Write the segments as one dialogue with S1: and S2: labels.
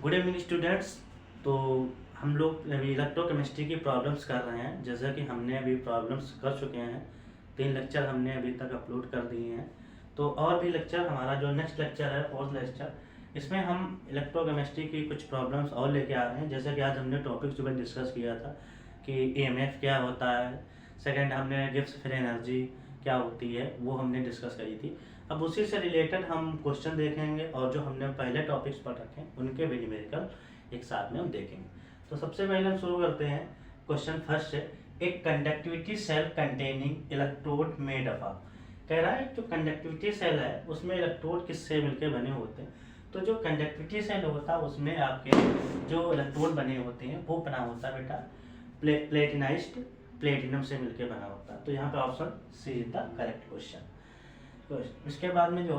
S1: Good evening students. तो हम लोग अभी इलेक्ट्रोकेमिस्ट्री की प्रॉब्लम्स कर रहे हैं। जैसा कि हमने अभी प्रॉब्लम्स कर चुके हैं, 3 लेक्चर हमने अभी तक अपलोड कर दिए हैं। तो और भी लेक्चर, हमारा जो नेक्स्ट लेक्चर है 4th लेक्चर, इसमें हम इलेक्ट्रोकेमिस्ट्री की कुछ प्रॉब्लम्स और लेके आ रहे हैं। जैसे कि आज हमने टॉपिक सुबह डिस्कस किया था कि EMF क्या होता है। सेकेंड हमने गिब्स फ्री एनर्जी क्या होती है वो हमने डिस्कस करी थी। अब उसी से रिलेटेड हम क्वेश्चन देखेंगे और जो हमने पहले टॉपिक्स पढ़ रखे हैं उनके भी न्यूमेरिकल एक साथ में हम देखेंगे। तो सबसे पहले हम शुरू करते हैं। क्वेश्चन फर्स्ट है, एक conductivity cell containing electrode made up. कह रहा है जो कंडक्टिविटी सेल है उसमें इलेक्ट्रोड किससे मिलकर बने होते हैं। तो जो कंडक्टिविटी सेल होता है उसमें आपके जो इलेक्ट्रोड बने होते हैं वो बना होता है बेटा प्लेटिनाइज्ड प्लेटिनम से मिलकर बना होता है। तो यहाँ पे option C is the correct question. तो इसके बाद में जो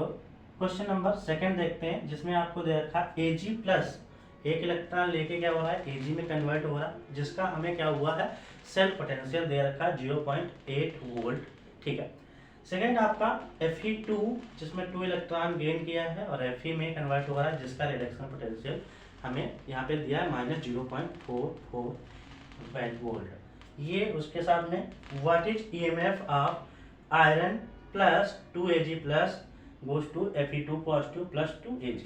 S1: क्वेश्चन नंबर सेकंड देखते हैं, जिसमें आपको दे रखा Ag प्लस एक इलेक्ट्रॉन लेके क्या हो रहा है Ag में कन्वर्ट हो रहा है, जिसका हमें क्या हुआ है सेल पोटेंशियल दे रखा है 0.8 वोल्ट। ठीक है। सेकंड आपका Fe2 जिसमें 2 इलेक्ट्रॉन गेन किया है और Fe में कन्वर्ट हो रहा है, जिसका रिडक्शन पोटेंशियल हमें यहाँ पे दिया है -0.44 वोल्ट। ये उसके साथ में what is EMF of iron plus 2Ag plus goes to Fe2 positive plus 2Ag।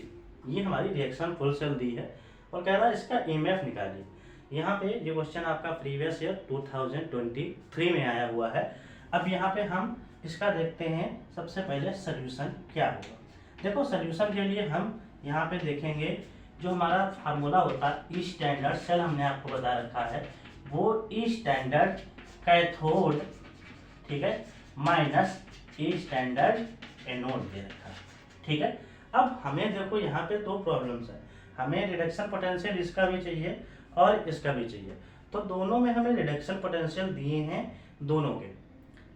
S1: ये हमारी रिएक्शन फुल सेल दी है और कह रहा है इसका EMF निकालिए। यहाँ पे ये क्वेश्चन आपका प्रीवियस ईयर 2023 में आया हुआ है। अब यहाँ पे हम इसका देखते हैं सबसे पहले सोल्यूशन क्या होगा। देखो सोल्यूशन के लिए हम यहाँ पे देखेंगे जो हमारा फार्मूला होता है ई स्टैंडर्ड सेल हमने आपको बता रखा है, वो ई स्टैंडर्ड कैथोड, ठीक है, माइनस ई स्टैंडर्ड एनोड दे रखा है। ठीक है। अब हमें देखो यहाँ पे 2 प्रॉब्लम्स है, हमें रिडक्शन पोटेंशियल इसका भी चाहिए और इसका भी चाहिए। तो दोनों में हमें रिडक्शन पोटेंशियल दिए हैं दोनों के,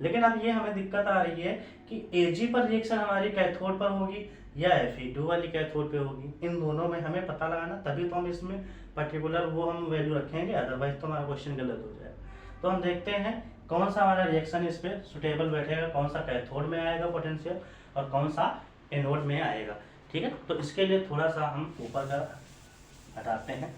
S1: लेकिन अब ये हमें दिक्कत आ रही है कि Ag पर रिएक्शन हमारी कैथोड पर होगी या Fe2 वाली कैथोड पे होगी। इन दोनों में हमें पता लगाना, तभी तो हम इसमें पर्टिकुलर वो हम वैल्यू रखेंगे, अदरवाइज तो हमारा क्वेश्चन गलत हो जाएगा। तो हम देखते हैं कौन सा हमारा रिएक्शन इस पे सुटेबल बैठेगा, कौन सा कैथोड में आएगा पोटेंशियल और कौन सा एनोड में आएगा। ठीक है। तो इसके लिए थोड़ा सा हम ऊपर का हटाते हैं।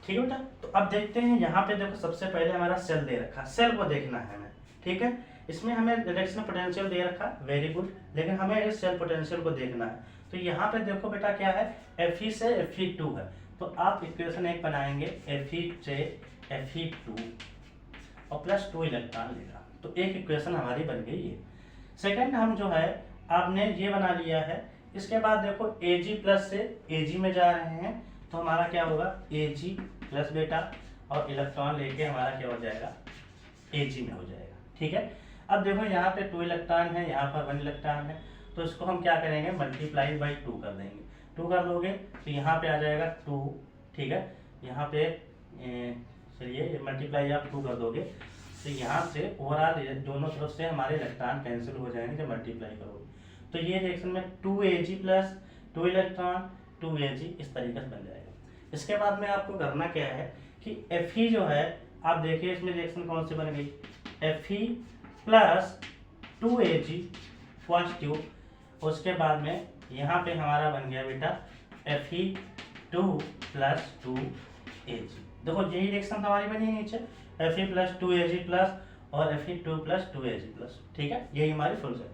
S1: ठीक है बेटा। तो अब देखते हैं यहाँ पे देखो सबसे पहले हमारा सेल दे रखा, सेल को देखना है हमें। ठीक है। इसमें हमें रिडक्शन पोटेंशियल दे रखा, वेरी गुड, लेकिन हमें इस सेल पोटेंशियल को देखना है। तो यहाँ पे देखो बेटा क्या है, Fe से Fe2 है, तो आप इक्वेशन एक बनाएंगे Fe से Fe2 और प्लस 2 इलेक्ट्रॉन लेगा, तो एक इक्वेशन हमारी बन गई है। सेकंड हम जो है आपने ये बना लिया है। इसके बाद देखो Ag प्लस से Ag में जा रहे हैं, तो हमारा क्या होगा Ag प्लस बेटा और इलेक्ट्रॉन लेके हमारा क्या हो जाएगा Ag में हो जाएगा। ठीक है। अब देखो यहाँ पे 2 इलेक्ट्रॉन है, यहाँ पर 1 इलेक्ट्रॉन है, तो इसको हम क्या करेंगे मल्टीप्लाई बाई 2 कर देंगे। 2 कर दोगे तो यहाँ पे आ जाएगा 2। ठीक है। यहाँ पे चलिए मल्टीप्लाई आप 2 कर दोगे तो यहाँ से ओवरऑल दोनों तरफ से हमारे इलेक्ट्रॉन कैंसिल हो जाएंगे जब मल्टीप्लाई करोगे। तो ये रिएक्शन में 2Ag प्लस 2 इलेक्ट्रॉन 2Ag इस तरीके से बन जाएगा। इसके बाद में आपको करना क्या है कि Fe जो है, आप देखिए इसमें रिएक्शन कौन सी बन गई, Fe प्लस 2Ag पॉजिटिव। उसके बाद में यहाँ पे हमारा बन गया बेटा Fe2 प्लस 2Ag। देखो यही रिएक्शन हमारी बनी नीचे, Fe प्लस 2Ag प्लस और Fe2 प्लस 2Ag प्लस। ठीक है, यही हमारी फुल सेल।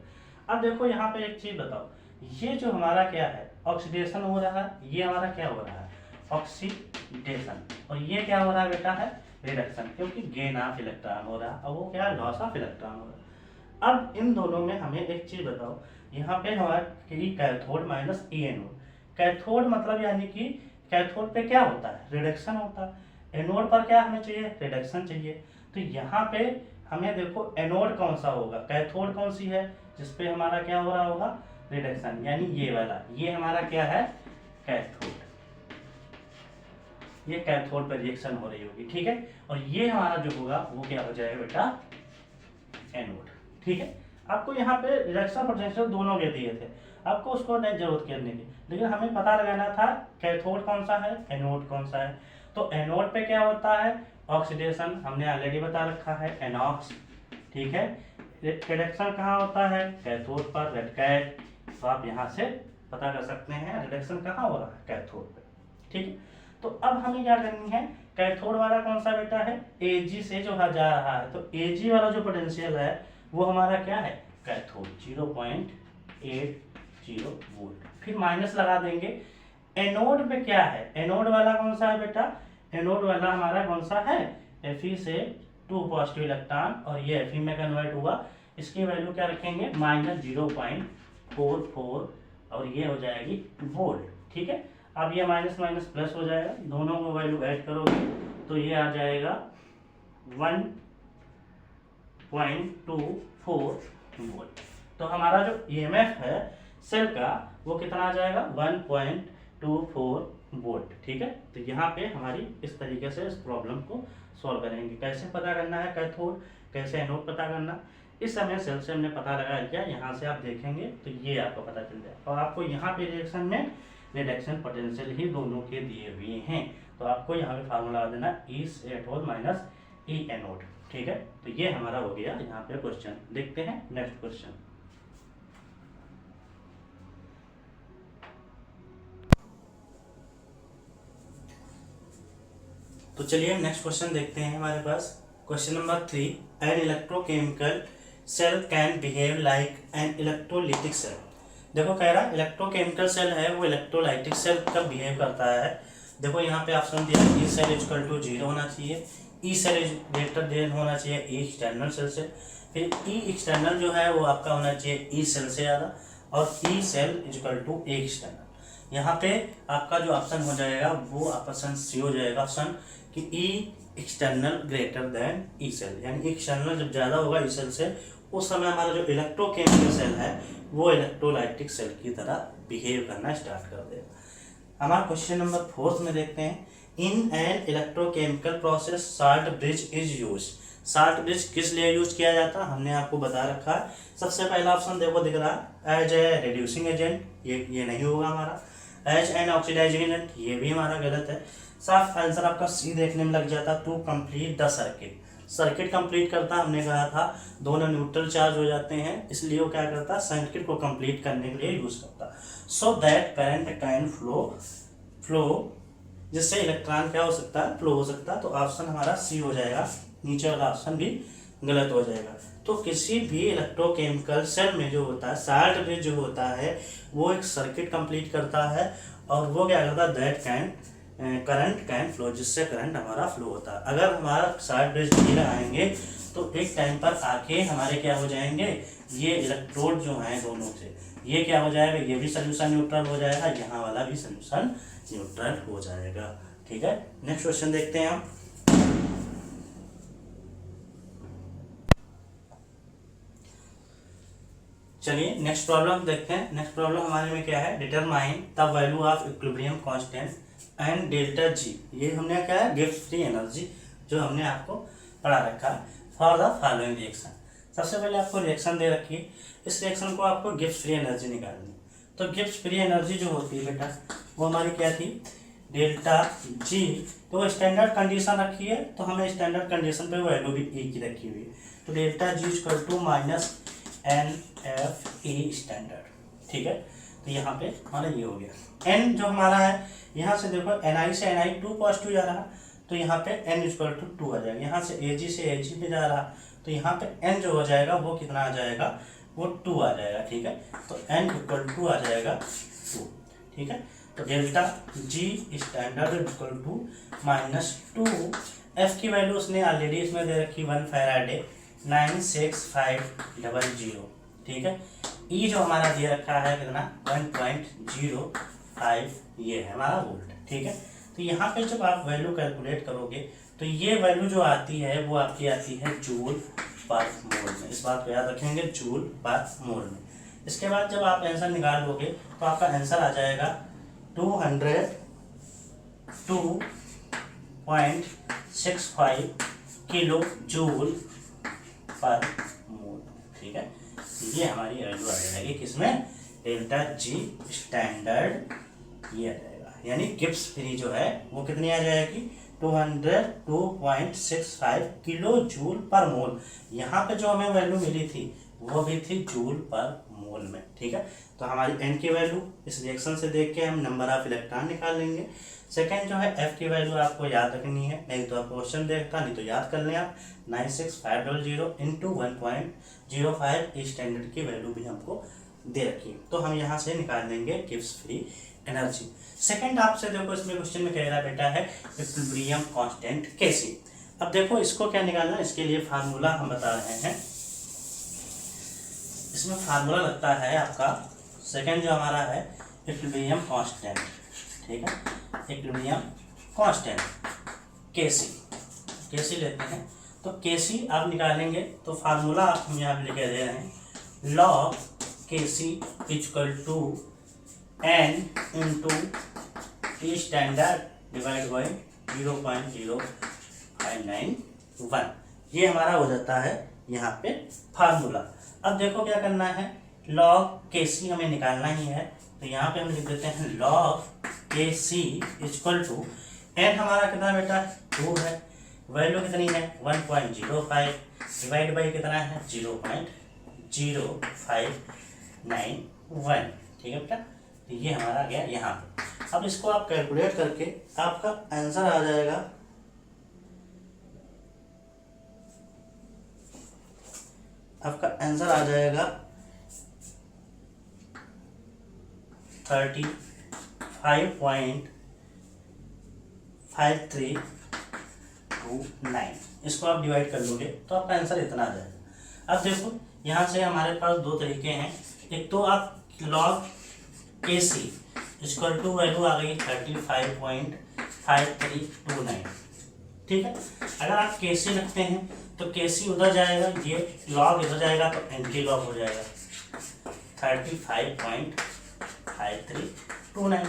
S1: अब देखो यहाँ पे एक चीज बताओ, ये जो हमारा क्या है ऑक्सीडेशन हो रहा है, ये हमारा क्या हो रहा है ऑक्सीडेशन, और ये क्या हो रहा है बेटा है रिडक्शन, क्योंकि गेन ऑफ इलेक्ट्रॉन हो रहा है और वो क्या है लॉस ऑफ इलेक्ट्रॉन हो रहा है। अब इन दोनों में हमें एक चीज बताओ, यहाँ पे हमारा cathode minus E anode. Cathode मतलब यानी कि कैथोड पे क्या होता है रिडक्शन होता है, एनोड पर क्या हमें चाहिए रिडक्शन चाहिए। तो यहाँ पे हमें देखो एनोड कौन सा होगा, कैथोड कौन सी है जिसपे हमारा क्या हो रहा होगा रिडक्शन, यानी ये वाला, ये हमारा क्या है कैथोड, ये कैथोड पर रिएक्शन हो रही होगी। ठीक है। और ये हमारा जो होगा वो क्या हो जाएगा बेटा एनोड। ठीक है। आपको यहाँ पे रिडक्शन पोटेंशियल दोनों के दिए थे, आपको उसको नहीं जरूरत करने की, लेकिन हमें पता लगाना था कैथोड कौन सा है एनोड कौन सा है। तो एनोड पे क्या होता है ऑक्सीडेशन, हमने ऑलरेडी बता रखा है एनॉक्स। ठीक है। रिडक्शन कहाँ होता है कैथोड पर, रेड कैट। तो आप यहाँ से पता कर सकते हैं रिडक्शन कहाँ हो रहा है, कैथोड पे। ठीक है, तो अब हमें क्या करनी है, कैथोड वाला कौन सा बेटा है, Ag से जो जा रहा है, तो Ag वाला जो पोटेंशियल है वो हमारा क्या है, कैथोड 0.80 वोल्ट। फिर माइनस लगा देंगे। एनोड पे क्या है, एनोड वाला कौन सा है बेटा, एनोड वाला हमारा कौन सा है, Fe से 2 पॉजिटिव इलेक्ट्रॉन, और ये Fe में कन्वर्ट हुआ, इसकी वैल्यू क्या रखेंगे, -0.44, और ये हो जाएगी वोल्ट। ठीक है, अब ये माइनस माइनस प्लस हो जाएगा, दोनों को वैल्यू ऐड करोगे तो ये आ जाएगा 1.24 वोल्ट। तो हमारा जो EMF है सेल का वो कितना आ जाएगा, 1.24 वोल्ट। ठीक है, तो यहाँ पे हमारी इस तरीके से इस प्रॉब्लम को सॉल्व करेंगे। कैसे पता करना है कैथोड, कैसे एनोड पता करना, इस समय सेल से हमने पता लगा लिया। यहाँ से आप देखेंगे तो ये आपको पता चल जाएगा, और आपको यहाँ पे रिएक्शन में रिडक्शन पोटेंशियल ही दोनों के दिए हुए हैं, तो आपको यहाँ पे फार्मूला देना E cathode minus E anode. ठीक है, तो ये हमारा हो गया यहाँ पे क्वेश्चन। देखते हैं नेक्स्ट क्वेश्चन। तो चलिए नेक्स्ट क्वेश्चन देखते हैं हमारे पास। Question number 3, an electrochemical cell can behave like an electrolytic cell. देखो कह रहा इलेक्ट्रोकेमिकल सेल है वो इलेक्ट्रोलाइटिक सेल कब बिहेव करता है। देखो यहाँ पे ऑप्शन दिया E सेल इक्वल टू 0 होना चाहिए, E सेल ग्रेटर देन होना चाहिए E एक्सटर्नल सेल से, फिर E एक्सटर्नल जो है वो आपका होना चाहिए E सेल से ज़्यादा, और E cell equal to E external. यहाँ पे आपका जो ऑप्शन हो जाएगा वो ऑप्शन सी हो जाएगा, ऑप्शन कि E external greater than E cell, यानी एक्सटर्नल जब ज़्यादा होगा E सेल से, उस समय हमारा जो इलेक्ट्रोकेमिकल सेल है वो इलेक्ट्रोलाइटिक सेल की तरह बिहेव करना स्टार्ट कर देगा। हमारा क्वेश्चन नंबर 4 में देखते हैं, in an electrochemical process salt bridge is use. Salt bridge किस लिए यूज किया जाता है हमने आपको बता रखा है। सबसे पहला ऑप्शन देखो दिख रहा है एज ए रिड्यूसिंग एजेंट, ये नहीं होगा हमारा। एज एन ऑक्सीडाइजिंग एजेंट, ये भी हमारा गलत है। साफ आंसर आपका सी देखने में लग जाता, to complete the circuit. Circuit complete करता, हमने कहा था दोनों न्यूट्रल चार्ज हो जाते हैं, इसलिए वो क्या करता, सर्किट को कंप्लीट करने के लिए यूज करता, so that current can flow जिससे इलेक्ट्रॉन क्या हो सकता है, फ्लो हो सकता है। तो ऑप्शन हमारा सी हो जाएगा, नीचे वाला ऑप्शन भी गलत हो जाएगा। तो किसी भी इलेक्ट्रोकेमिकल सेल में जो होता है साल्ट ब्रिज जो होता है वो एक सर्किट कंप्लीट करता है, और वो क्या करता है, that can current can flow, जिससे करंट हमारा फ्लो होता है। अगर हमारा साल्ट ब्रिज नहीं लगाएंगे तो एक टाइम पर आके हमारे क्या हो जाएंगे, ये इलेक्ट्रोड जो हैं दोनों से ये क्या हो जाएगा, ये भी सोल्यूशन न्यूट्रल हो जाएगा, यहाँ वाला भी सोल्यूशन न्यूट्रल हो जाएगा। ठीक है, नेक्स्ट क्वेश्चन देखते हैं हम। चलिए नेक्स्ट प्रॉब्लम देखते हैं। नेक्स्ट प्रॉब्लम हमारे में क्या है, determine the value of equilibrium constant and delta G. ये हमने क्या है, गिब्स फ्री एनर्जी जो हमने आपको पढ़ा रखा है फॉर द फॉलोइंग रिएक्शन। सबसे पहले आपको रिएक्शन दे रखी है, इस रिएक्शन को आपको गिब्स फ्री एनर्जी निकालनी। तो गिब्स फ्री एनर्जी जो होती है बेटा वो हमारी क्या थी, डेल्टा जी। तो स्टैंडर्ड कंडीशन रखी है, तो हमें स्टैंडर्ड कंडीशन पे वैल्यू भी ए की रखी हुई है, तो delta G equal to minus NFE standard. ठीक है, तो यहाँ पे हमारा ये हो गया। N जो हमारा है, यहाँ से देखो Ni से Ni 2 पॉजिटिव जा रहा, तो यहाँ पे N इक्वल टू 2 आ जाएगा। यहाँ से Ag से Ag पे जा रहा, तो यहाँ पे N जो हो जाएगा वो कितना आ जाएगा, वो 2 आ जाएगा। ठीक है, तो N इक्वल टू आ जाएगा 2। ठीक है, तो delta G standard equal to -2। F की वैल्यू उसने ऑलरेडी इसमें दे रखी 1 फैराडे 96500। ठीक है, ई जो हमारा दे रखा है कितना 1.05, ये है हमारा वोल्ट। ठीक है, तो यहाँ पे जब आप वैल्यू कैलकुलेट करोगे तो ये वैल्यू जो आती है वो आपकी आती है जूल पर मोल में। इस बात को याद रखेंगे, जूल पर मोल में। इसके बाद जब आप आंसर निकाल लोगे तो आपका आंसर आ जाएगा 202.65 किलो जूल पर मोल। ठीक है, ये हमारी वैल्यू आ जाएगी किसमें, डेल्टा जी स्टैंडर्ड ये आ जाएगा, यानी गिब्स फ्री जो है वो कितनी आ जाएगी 202.65 किलो जूल पर मोल। यहाँ पे जो हमें वैल्यू मिली थी वो भी थी जूल पर मोल मोल में, ठीक है। तो हमारी N की वैल्यू इस रिएक्शन से देख के हम नंबर ऑफ इलेक्ट्रॉन निकाल लेंगे। सेकेंड जो है F की वैल्यू आपको याद रखनी है, नहीं तो आपको क्वेश्चन देखता, नहीं तो याद कर लें आप 96500 इंटू 1.05 स्टैंडर्ड की वैल्यू भी हमको दे रखी है, तो हम यहाँ से निकाल लेंगे गिब्स फ्री एनर्जी। सेकेंड आपसे देखो इसमें क्वेश्चन में कह रहा बेटा है इक्विलिब्रियम कांस्टेंट Kc। अब देखो इसको क्या निकालना है, इसके लिए फार्मूला हम बता रहे हैं। इसमें फार्मूला लगता है आपका सेकेंड जो हमारा है इक्विलिब्रियम कांस्टेंट, ठीक है, इक्विलिब्रियम कांस्टेंट Kc लेते हैं। तो Kc आप निकालेंगे तो फार्मूला आप हम यहाँ पे लिखे दे रहे हैं, log Kc equal to n into T standard divide by 0.0591, ये हमारा हो जाता है यहाँ पे फार्मूला। अब देखो क्या करना है, लॉग Kc हमें निकालना ही है, तो यहाँ पे हम लिख देते हैं log Kc equal to n हमारा कितना बेटा 2 है, वैल्यू कितनी है 1.05 डिवाइड बाई कितना है 0.0591, ठीक है बेटा। तो ये हमारा गया यहाँ पे। अब इसको आप कैलकुलेट करके आपका आंसर आ जाएगा, आपका आंसर आ जाएगा 35.5329। इसको आप डिवाइड कर लोगे तो आपका आंसर इतना आ जाएगा। अब देखो यहाँ से हमारे पास दो तरीके हैं, एक तो आप log Kc equal to value आ गई 35.5329, ठीक है। अगर आप Kc रखते हैं तो Kc उधर जाएगा, ये लॉग इधर जाएगा तो एंटी लॉग हो जाएगा 35.5329।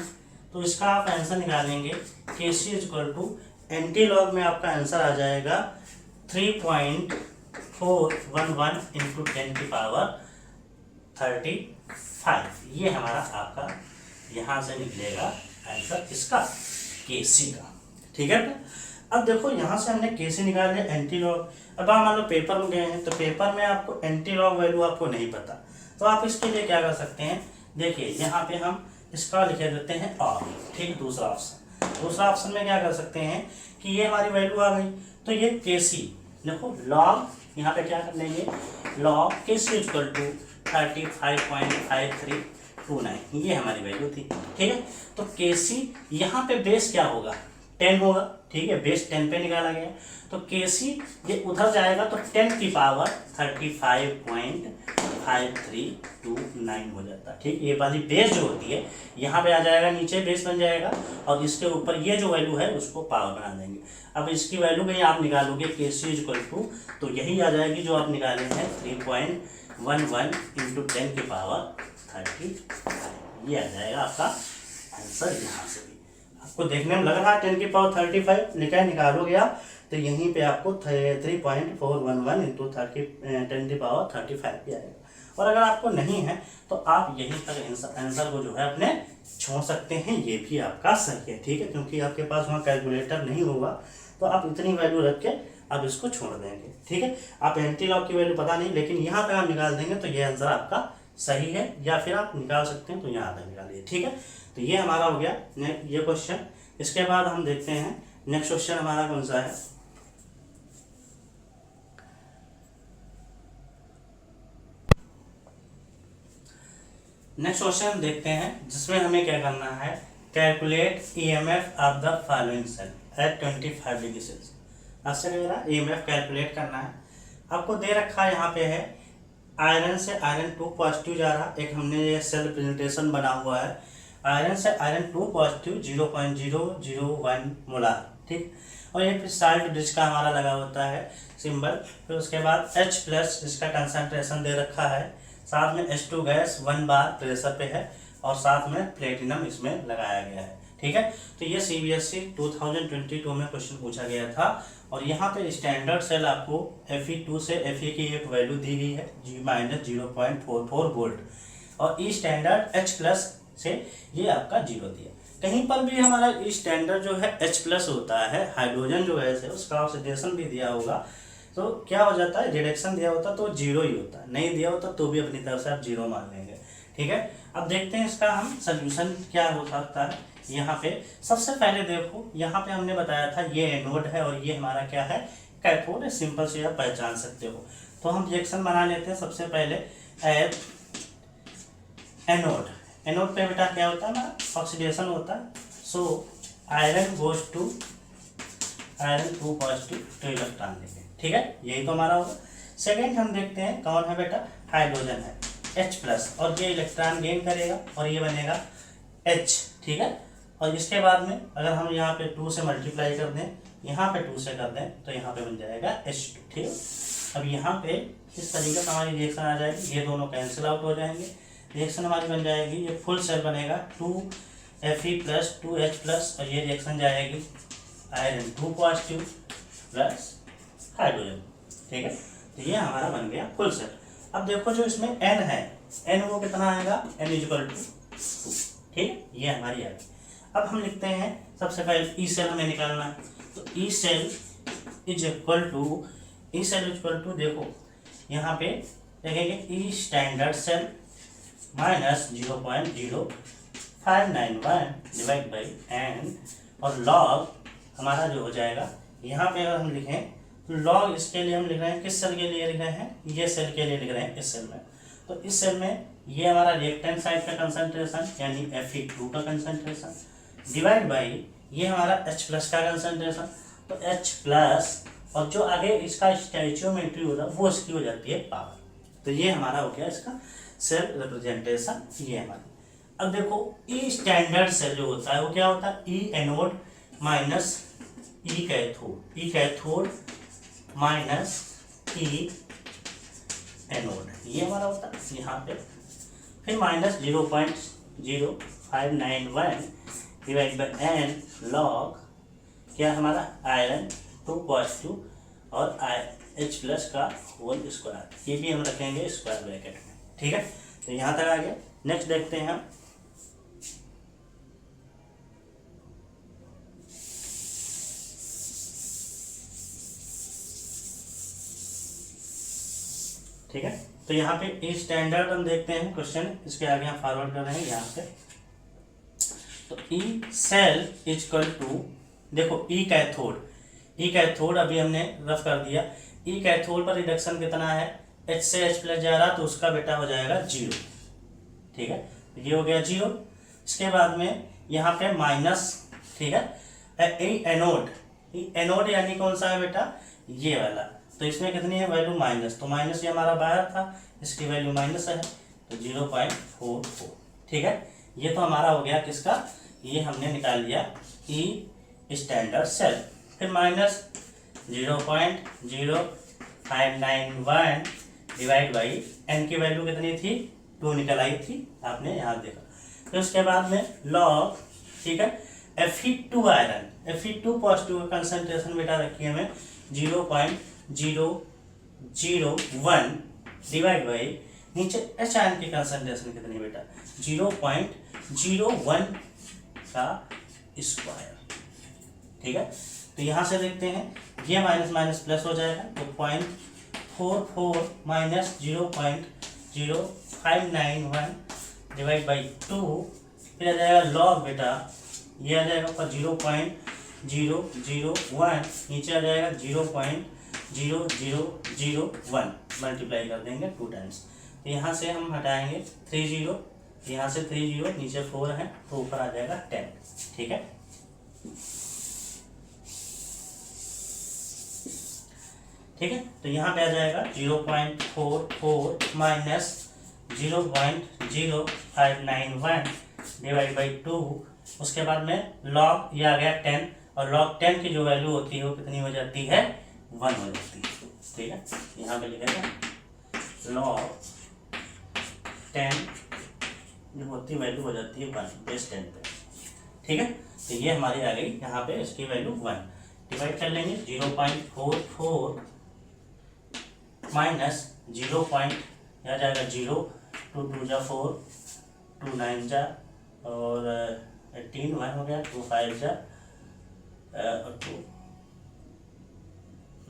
S1: तो इसका आप आंसर निकालेंगे Kc equal to anti log में आपका आंसर आ जाएगा 3.411 इंटू 10 की पावर 35। ये हमारा आपका यहाँ से निकलेगा आंसर इसका Kc का, ठीक है। अब देखो यहाँ से हमने Kc निकाल लिया, एंटी लॉग। अब आप मान लो पेपर में गए हैं तो पेपर में आपको एंटी लॉग वैल्यू आपको नहीं पता, तो आप इसके लिए क्या कर सकते हैं, देखिए यहाँ पे हम इसका लिखे देते हैं और, ठीक। दूसरा ऑप्शन में क्या कर सकते हैं कि ये हमारी वैल्यू आ गई, तो ये Kc देखो लॉग, यहाँ पे क्या कर लेंगे लॉग Kc इक्वल टू 35.5329, ये हमारी वैल्यू थी, ठीक है। तो Kc यहाँ पे बेस क्या होगा 10 होगा, ठीक है, बेस 10 पे निकाला गया, तो Kc ये उधर जाएगा तो 10 की पावर 35.5329 हो जाता है, ठीक। ये वाली बेस जो होती है यहाँ पे आ जाएगा, नीचे बेस बन जाएगा और इसके ऊपर ये जो वैल्यू है उसको पावर बना देंगे। अब इसकी वैल्यू में आप निकालोगे Kc इक्वल टू, तो यही आ जाएगी जो आप निकाले हैं 3.11 इंटू 10 की पावर 35, ये आ जाएगा आपका आंसर। यहाँ से भी आपको देखने में लग रहा है 10 की पावर 35 निकालोगे आप तो यहीं पे आपको 3.411 इंटू 10 की पावर 35 भी आएगा। और अगर आपको नहीं है तो आप यहीं तक आंसर को जो है अपने छोड़ सकते हैं, ये भी आपका सही है, ठीक है, क्योंकि आपके पास वहाँ कैलकुलेटर नहीं होगा तो आप इतनी वैल्यू रख के आप इसको छोड़ देंगे, ठीक है। आप एंटी लॉग की वैल्यू पता नहीं, लेकिन यहाँ पे आप निकाल देंगे तो ये आंसर आपका सही है, या फिर आप निकाल सकते हैं तो यहाँ तक निकालिए, ठीक है। तो ये हमारा हो गया ये क्वेश्चन। इसके बाद हम देखते हैं नेक्स्ट क्वेश्चन हमारा कौन सा है। नेक्स्ट क्वेश्चन देखते हैं जिसमें हमें क्या करना है, calculate EMF of the following cell at 25 degree Celsius. आपसे कह रहा है EMF कैलकुलेट करना है, आपको दे रखा है यहाँ पे है आयरन से आयरन 2 पॉजिटिव जा रहा, एक हमने ये सेल प्रेजेंटेशन बना हुआ है, आयरन से आयरन 2 पॉजिटिव 0.001 मोलार, ठीक। और ये फिर साल्ट ब्रिज का हमारा लगा होता है सिंबल, फिर उसके बाद H+ इसका कंसंट्रेशन दे रखा है, साथ में H2 गैस 1 बार प्रेशर पे है और साथ में प्लेटिनम इसमें लगाया गया है, ठीक है। तो ये CBSE 2022 में क्वेश्चन पूछा गया था और यहाँ पे स्टैंडर्ड सेल आपको Fe2 से Fe की एक वैल्यू दी गई है -0.44 वोल्ट और ई स्टैंडर्ड H+ से ये आपका 0 दिया। कहीं पर भी हमारा ई स्टैंडर्ड जो है H+ होता है, हाइड्रोजन जो गैस है उसका ऑक्सीडेशन भी दिया होगा तो क्या हो जाता है, रिडक्शन दिया होता तो 0 ही होता है, नहीं दिया होता तो भी अपनी तरफ से आप 0 मान लेंगे, ठीक है, अब देखते हैं इसका हम सोल्यूशन क्या हो सकता है। यहाँ पे सबसे पहले देखो, यहाँ पे हमने बताया था ये एनोड है और ये हमारा क्या है, कैथोड है। सिंपल से आप पहचान सकते हो। तो हम रिएक्शन बना लेते हैं सबसे पहले। एनोड, एनोड पे बेटा क्या होता है हमारा, ऑक्सीडेशन होता है। So iron goes to, iron 2 positive 2 electron लेंगे, ठीक है, यही तो हमारा होगा। सेकेंड हम देखते हैं कौन है बेटा, हाइड्रोजन है H+, और ये इलेक्ट्रॉन गेन करेगा और ये बनेगा H, ठीक है। और इसके बाद में अगर हम यहाँ पे 2 से मल्टीप्लाई कर दें, यहाँ पे 2 से कर दें, तो यहाँ पे बन जाएगा H2, ठीक है। अब यहाँ पे इस तरीके से हमारी रिएक्शन आ जाएगी, ये दोनों कैंसिल आउट हो जाएंगे, रिएक्शन हमारी बन जाएगी, ये फुल सेल बनेगा 2Fe+ 2H+, और ये रिएक्शन जाएगी आयरन 2 पॉजिटिव प्लस हाइड्रोजन, ठीक है। तो ये हमारा बन गया फुल सेल। अब देखो जो इसमें N है, N वो कितना आएगा, N = 2, ठीक है, ये हमारी आ गई। अब हम लिखते हैं सबसे पहले ई सेल हमें निकालना है, तो E cell is equal to देखो यहाँ पे देखेंगे E standard cell minus 0.0591 divide by n, और लॉग हमारा जो हो जाएगा, यहाँ पे अगर हम लिखें तो लॉग इसके लिए हम लिख रहे हैं, किस सेल के लिए लिख रहे हैं, ये सेल के लिए लिख रहे हैं, इस सेल में। तो इस सेल में ये हमारा रिएक्टेंट साइड का कंसंट्रेशन यानी Fe2 का कंसंट्रेशन डिवाइड बाई ये हमारा H+ का कंसंट्रेशन, तो H+, और जो आगे इसका स्टैचियोमेट्री होता है वो इसकी हो जाती है पावर। तो ये हमारा हो गया इसका सेल रिप्रेजेंटेशन, ये हमारी। अब देखो ई स्टैंडर्ड सेल जो होता है वो क्या होता है, E anode minus E cathode minus E anode, ये हमारा होता है यहाँ पे। फिर minus 0.0591 divide by n log क्या हमारा आयरन 2 पॉजिटिव और H+ का होल स्क्वायर, ये भी हम रखेंगे स्क्वायर ब्रैकेट में, ठीक है। तो यहाँ तक आ गया। नेक्स्ट देखते हैं हम, ठीक है। तो यहाँ पे ई स्टैंडर्ड हम देखते हैं क्वेश्चन, इसके आगे हम फॉरवर्ड कर रहे हैं यहाँ पे। तो E cell is equal to, देखो ई कैथोड अभी हमने रफ कर दिया। ई कैथोड पर रिडक्शन कितना है, H से H+ जा रहा तो उसका बेटा हो जाएगा 0, ठीक है, ये हो गया 0। इसके बाद में यहाँ पे माइनस, ठीक है। ई एनोड यानी कौन सा है बेटा, ये वाला, तो इसमें कितनी है वैल्यू माइनस, तो माइनस ये हमारा बाहर था, इसकी वैल्यू माइनस है, तो 0.44, ठीक है। ये तो हमारा हो गया किसका, ये हमने निकाल लिया ई स्टैंडर्ड सेल। फिर माइनस 0.0591 डिवाइड बाई एन की वैल्यू कितनी थी, 2 निकल आई थी, आपने यहाँ देखा। फिर उसके बाद में लॉग, ठीक है, Fe2 आयरन, Fe2 पॉजिटिव का कंसंट्रेशन बेटा रखिए हमें 0.001 डिवाइड बाई नीचे H आयरन की कंसंट्रेशन कितनी बेटा 0.01 का स्क्वायर, ठीक है। तो यहाँ से देखते हैं ये माइनस माइनस प्लस हो जाएगा, तो 0.44 माइनस 0.0591 डिवाइड बाई 2, फिर आ जाएगा लॉग बेटा, ये आ जाएगा ऊपर 0.001, नीचे आ जाएगा 0.0001, मल्टीप्लाई कर देंगे 2 टाइम्स। तो यहाँ से हम हटाएंगे 3 0, यहाँ से 3 0, नीचे 4 है तो ऊपर आ जाएगा 10, ठीक है। ठीक है, तो यहाँ पे आ जाएगा 0.44 माइनस 0.0591 डिवाइड बाई 2, उसके बाद में लॉग ये आ गया 10, और लॉग 10 की जो वैल्यू होती है वो कितनी हो जाती है, 1 हो जाती है, ठीक है। यहाँ पे लिखेगा लॉग 10 जो होती वैल्यू हो जाती है 1 बेस 10 पे, ठीक है। तो ये हमारी आ गई यहाँ पे, इसकी वैल्यू 1 डिवाइड कर लेंगे 0.44 माइनस 0. आ जाएगा 0, 2 2 जा 4, 2 9 जा और 18 1 हो गया, 2 5 जा और 2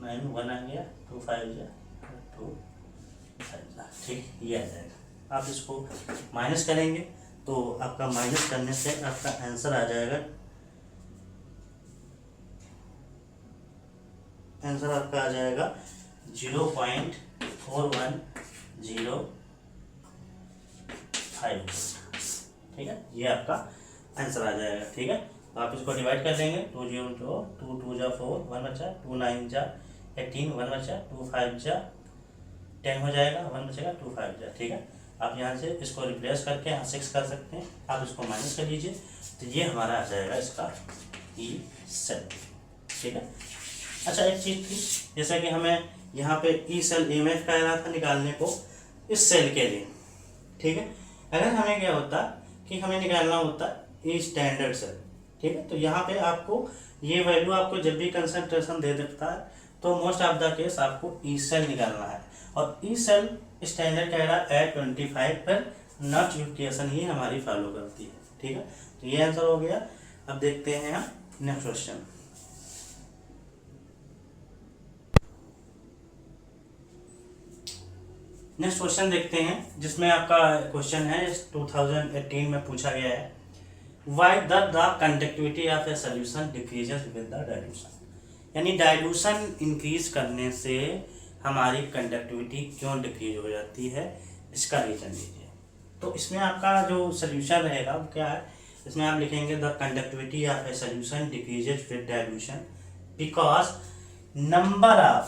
S1: 9 1 आ गया, 2 5 जा 2 5 जा, ठीक, ये आ जाएगा। आप इसको माइनस करेंगे तो आपका माइनस करने से आपका आंसर आ जाएगा, आंसर आपका आ जाएगा 0.4105। ठीक है, ये आपका आंसर आ जाएगा। ठीक है, आप इसको डिवाइड कर देंगे, 2 0 2 2 जा 4 1 बचा, 2 9 जा 18 1 बचा, 2 5 जा 10 हो जाएगा, 1 बचेगा, 2 5 जा। ठीक है, आप यहाँ से इसको रिप्लेस करके यहाँ 6 कर सकते हैं, आप इसको माइनस कर लीजिए तो ये हमारा आ जाएगा इसका ई सेल। ठीक है, अच्छा एक चीज़ थी, जैसे कि हमें यहाँ पे ई सेल EMF कह रहा था निकालने को इस सेल के लिए। ठीक है, अगर हमें क्या होता कि हमें निकालना होता ई स्टैंडर्ड सेल। ठीक है, तो यहाँ पे आपको ये वैल्यू आपको जब भी कंसंट्रेशन दे देता है तो मोस्ट ऑफ द केस आपको ई सेल निकालना है, और ई सेल स्टैंडर्ड कह रहा है 25 पर नॉट इक्वेशन ही हमारी फॉलो करती है। ठीक है, तो ये आंसर हो गया। अब देखते हैं हम नेक्स्ट क्वेश्चन। नेक्स्ट क्वेश्चन देखते हैं, जिसमें आपका क्वेश्चन है 2018 में पूछा गया है, why the conductivity of a solution decreases with the dilution. यानी डाइल्यूशन इंक्रीज करने से हमारी कंडक्टिविटी क्यों डिक्रीज हो जाती है, इसका रीजन दीजिए। तो इसमें आपका जो सोल्यूशन रहेगा वो क्या है, इसमें आप लिखेंगे the conductivity of a solution decreases with dilution because number of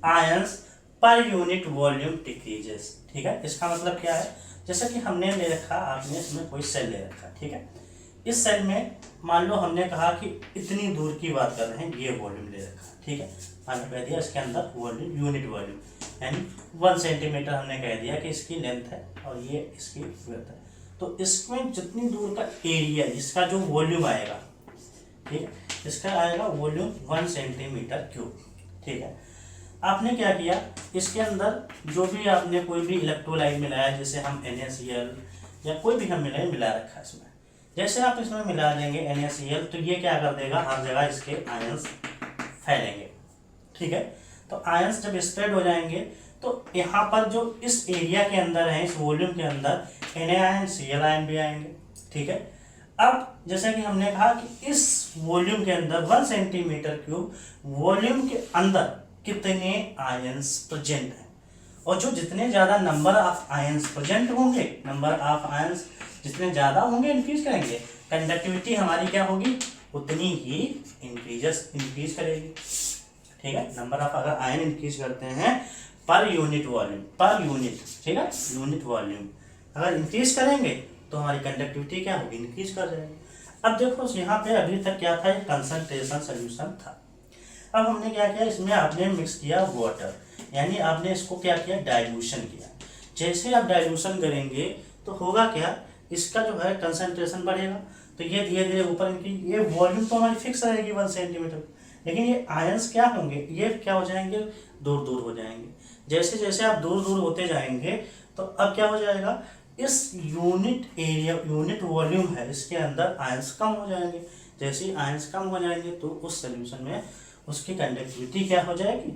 S1: ions per unit volume decreases. ठीक है, इसका मतलब क्या है, जैसे कि हमने ले रखा, आपने इसमें कोई सेल ले रखा। ठीक है, इस सेल में मान लो हमने कहा कि इतनी दूर की बात कर रहे हैं, ये वॉल्यूम ले रखा। ठीक है, हमने कह दिया इसके अंदर वॉल्यूम यूनिट वॉल्यूम यानी 1 सेंटीमीटर हमने कह दिया कि इसकी लेंथ है और ये इसकी विड्थ है। तो इसमें जितनी दूर का एरिया जिसका जो वॉल्यूम आएगा, ठीक है, इसका आएगा वॉल्यूम 1 सेंटीमीटर क्यूब। ठीक है, आपने क्या किया, इसके अंदर जो भी आपने कोई भी इलेक्ट्रोलाइट मिलाया, जैसे हम NaCl या कोई भी हम मिला रखा है इसमें, जैसे आप इसमें मिला देंगे NaCl तो ये क्या कर देगा, हर जगह इसके आयंस फैलेंगे। ठीक है, तो आयंस जब स्प्रेड हो जाएंगे तो यहाँ पर जो इस एरिया के अंदर है, इस वॉल्यूम के अंदर Na आयन Cl आयन भी आएंगे। ठीक है, अब जैसा कि हमने कहा कि इस वॉल्यूम के अंदर 1 सेंटीमीटर क्यूब वॉल्यूम के अंदर कितने आयंस प्रेजेंट हैं, और जो जितने ज़्यादा नंबर ऑफ आयंस प्रेजेंट होंगे, नंबर ऑफ आयंस जितने ज़्यादा होंगे इंक्रीज करेंगे, कंडक्टिविटी हमारी क्या होगी उतनी ही इंक्रीज करेगी। ठीक है, नंबर ऑफ अगर आयन इंक्रीज करते हैं per unit volume, per unit, ठीक है, यूनिट वॉल्यूम अगर इंक्रीज करेंगे तो हमारी कंडक्टिविटी क्या होगी, इंक्रीज कर जाएगी। अब देखो यहाँ पे अभी तक क्या था, कंसंट्रेशन सोल्यूशन था। अब हमने क्या किया, इसमें आपने मिक्स किया वाटर, यानी आपने इसको क्या किया, डाइल्यूशन किया। जैसे आप डाइल्यूशन करेंगे तो होगा क्या, इसका जो है कंसंट्रेशन बढ़ेगा, तो ये धीरे धीरे ऊपर इनकी ये वॉल्यूम तो हमारी फिक्स रहेगी 1 सेंटीमीटर, लेकिन ये आयंस क्या होंगे, ये क्या हो जाएंगे, दूर दूर हो जाएंगे। जैसे जैसे आप दूर दूर होते जाएंगे तो अब क्या हो जाएगा, इस यूनिट एरिया यूनिट वॉल्यूम है इसके अंदर आयंस कम हो जाएंगे। जैसे ही आयंस कम हो जाएंगे तो उस सोल्यूशन में उसकी कंडक्टिविटी क्या हो जाएगी,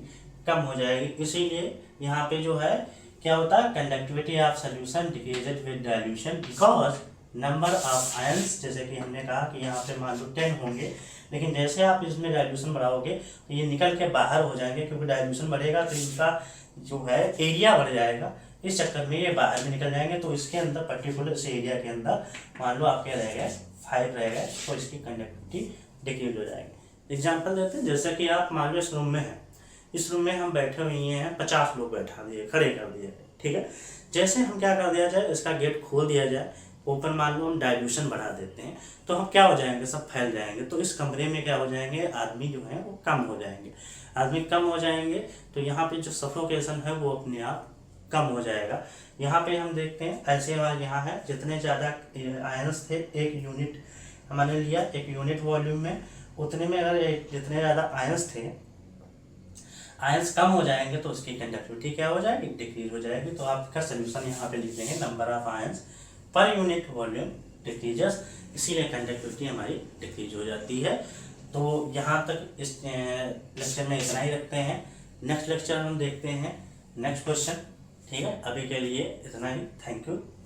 S1: कम हो जाएगी। इसीलिए यहाँ पे जो है क्या होता है, conductivity of solution decreases with dilution because number of ions, जैसे कि हमने कहा कि यहाँ पे मान लो 10 होंगे, लेकिन जैसे आप इसमें डाइल्यूशन बढ़ाओगे तो ये निकल के बाहर हो जाएंगे, क्योंकि डाइल्यूशन बढ़ेगा तो इनका जो है एरिया बढ़ जाएगा, इस चक्कर में ये बाहर में निकल जाएंगे। तो इसके अंदर पर्टिकुलर इस एरिया के अंदर मान लो आपके रह गए 5 रह गए, तो इसकी कंडक्टिविटी डिक्रीज हो जाएगी। एग्जाम्पल देते हैं, जैसे कि आप मान लो इस रूम में हैं, इस रूम में हम बैठे हुए हैं, 50 लोग बैठा दिए, खड़े कर दिए, ठीक है। जैसे हम क्या कर दिया जाए, इसका गेट खोल दिया जाए, ऊपर मान लो हम डाइल्यूशन बढ़ा देते हैं, तो हम क्या हो जाएंगे, सब फैल जाएंगे। तो इस कमरे में क्या हो जाएंगे, आदमी जो है वो कम हो जाएंगे। आदमी कम हो जाएंगे तो यहाँ पे जो सफोकेशन है वो अपने आप कम हो जाएगा। यहाँ पे हम देखते हैं ऐसे वाला यहाँ है, जितने ज़्यादा आयंस थे एक यूनिट हमने लिया, एक यूनिट वॉल्यूम में, उतने में अगर जितने ज़्यादा आयंस थे, आयंस कम हो जाएंगे तो उसकी कंडक्टिविटी क्या हो जाएगी, डिक्रीज हो जाएगी। तो आपका सोल्यूशन यहाँ पे लिख देंगे, number of ions per unit volume decreases, इसीलिए कंडक्टिविटी हमारी डिक्रीज हो जाती है। तो यहाँ तक इस लेक्चर में इतना ही रखते हैं। नेक्स्ट लेक्चर हम देखते हैं नेक्स्ट क्वेश्चन, ठीक है, अभी के लिए इतना ही। Thank you.